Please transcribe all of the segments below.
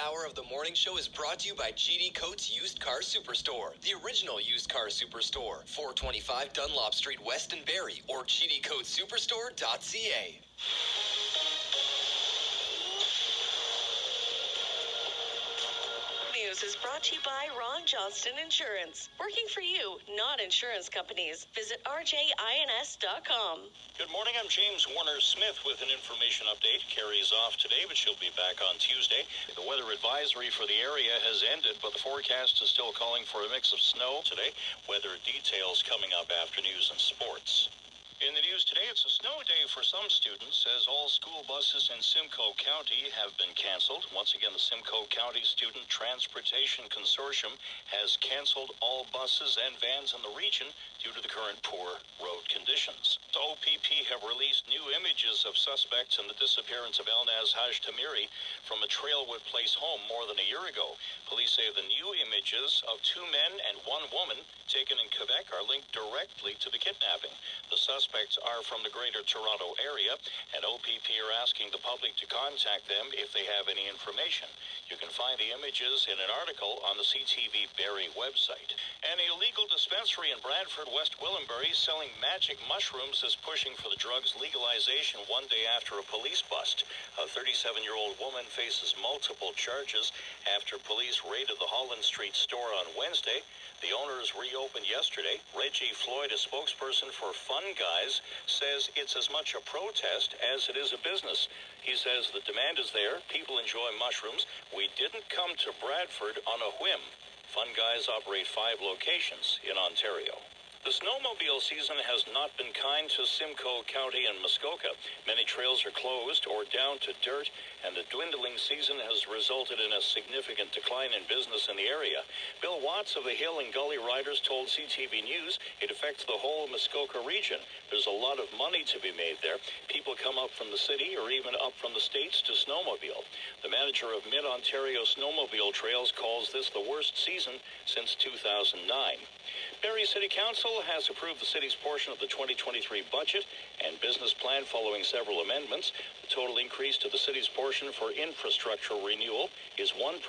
hour of the morning show is brought to you by GD Coates Used Car Superstore, the original used car superstore, 425 Dunlop Street West in Barrie, or gdcoatessuperstore.ca. News is brought to you by Ron Johnston Insurance. Working for you, not insurance companies. Visit rjins.com. Good morning, I'm James Warner-Smith with an information update. Carrie's off today, but she'll be back on Tuesday. The weather advisory for the area has ended, but the forecast is still calling for a mix of snow today. Weather details coming up after news and sports. In the news today, it's a snow day for some students as all school buses in Simcoe County have been canceled. Once again, the Simcoe County Student Transportation Consortium has canceled all buses and vans in the region due to the current poor road conditions. The OPP have released new images of suspects in the disappearance of Elnaz Haj Tamiri from a Trailwood Place home more than a year ago. Police say the new images of 2 men and 1 woman taken in Quebec are linked directly to the kidnapping. The suspects are from the Greater Toronto area, and OPP are asking the public to contact them if they have any information. You can find the images in an article on the CTV Barrie website. An illegal dispensary in Bradford, West Gwillimbury, selling magic mushrooms is pushing for the drug's legalization one day after a police bust. A 37-year-old woman faces multiple charges after police raided the Holland Street store on Wednesday. The owners reopened yesterday. Reggie Floyd, a spokesperson for Fun Guys, says it's as much a protest as it is a business. He says the demand is there. People enjoy mushrooms. We didn't come to Bradford on a whim. Fun Guys operate 5 locations in Ontario. The snowmobile season has not been kind to Simcoe County and Muskoka. Many trails are closed or down to dirt, and the dwindling season has resulted in a significant decline in business in the area. Bill Watts of the Hill and Gully Riders told CTV News it affects the whole Muskoka region. There's a lot of money to be made there. People come up from the city or even up from the States to snowmobile. The manager of Mid-Ontario Snowmobile Trails calls this the worst season since 2009. Barrie City Council has approved the city's portion of the 2023 budget and business plan following several amendments. The total increase to the city's portion for infrastructure renewal is 1%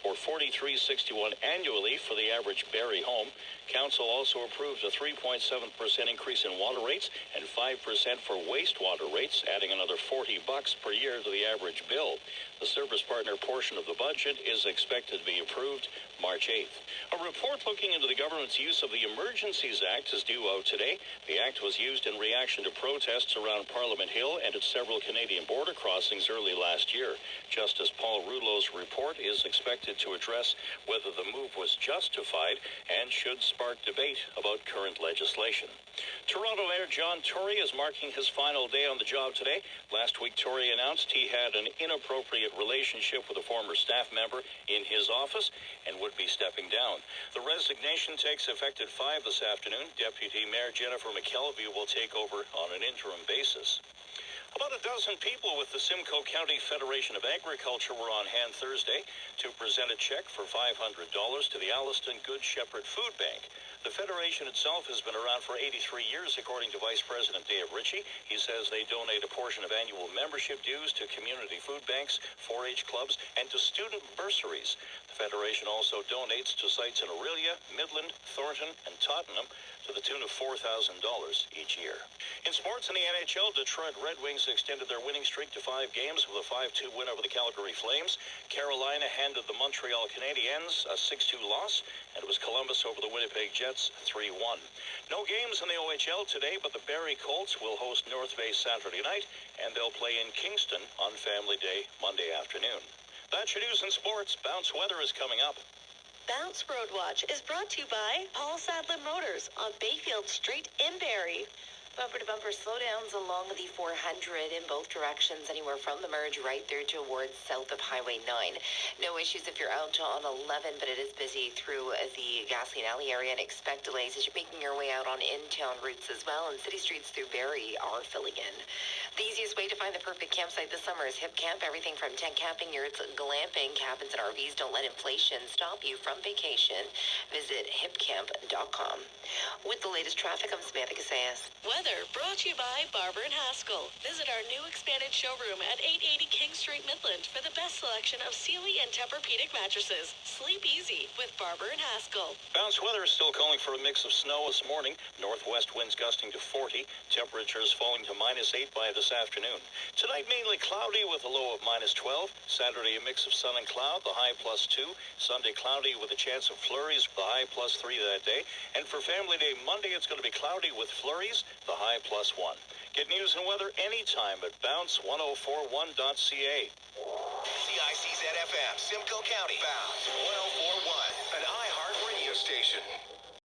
or $43.61 annually for the average Barrie home. Council also approved a 3.7% increase in water rates and 5% for wastewater rates, adding another $40 per year to the average bill. The service partner portion of the budget is expected to be approved March 8th. A report looking into the government's use of the Emergencies Act is due out today. The act was used in reaction to protests around Parliament Hill and at several Canadian border crossings early last year. Justice Paul Rouleau's report is expected to address whether the move was justified and should spark debate about current legislation. Toronto Mayor John Tory is marking his final day on the job today. Last week, Tory announced he had an inappropriate relationship with a former staff member in his office and would be stepping down. The resignation takes effect at 5 this afternoon. Deputy Mayor Jennifer McKelvey will take over on an interim basis. About a dozen people with the Simcoe County Federation of Agriculture were on hand Thursday to present a check for $500 to the Alliston Good Shepherd Food Bank. The federation itself has been around for 83 years, according to Vice President Dave Ritchie. He says they donate a portion of annual membership dues to community food banks, 4-H clubs, and to student bursaries. The federation also donates to sites in Orillia, Midland, Thornton, and Tottenham to the tune of $4,000 each year. In sports, in the NHL, Detroit Red Wings extended their winning streak to 5 games with a 5-2 win over the Calgary Flames. Carolina handed the Montreal Canadiens a 6-2 loss, and it was Columbus over the Winnipeg Jets 3-1. No games in the OHL today, but the Barrie Colts will host North Bay Saturday night, and they'll play in Kingston on Family Day Monday afternoon. That's your news and sports. Bounce weather is coming up. Bounce Road Watch is brought to you by Paul Sadler Motors on Bayfield Street in Barrie. Bumper-to-bumper slowdowns along the 400 in both directions, anywhere from the merge right there towards south of Highway 9. No issues if you're out on 11, but it is busy through the Gasoline Alley area, and expect delays as you're making your way out on in-town routes as well, and city streets through Barrie are filling in. The easiest way to find the perfect campsite this summer is Hip Camp. Everything from tent camping, yurts, glamping, cabins, and RVs. Don't let inflation stop you from vacation. Visit hipcamp.com. With the latest traffic, I'm Samantha Casillas. Weather weather brought to you by Barber & Haskell. Visit our new expanded showroom at 880 King Street, Midland for the best selection of Sealy and Tempur-Pedic mattresses. Sleep easy with Barber & Haskell. Bounce weather is still calling for a mix of snow this morning. Northwest winds gusting to 40. Temperatures falling to -8 by this afternoon. Tonight mainly cloudy with a low of -12. Saturday a mix of sun and cloud, the high +2. Sunday cloudy with a chance of flurries, the high +3 that day. And for Family Day Monday, it's going to be cloudy with flurries, the high +1. Get news and weather anytime at bounce1041.ca. CICZ FM, Simcoe County, Bounce 1041, an iHeart radio station.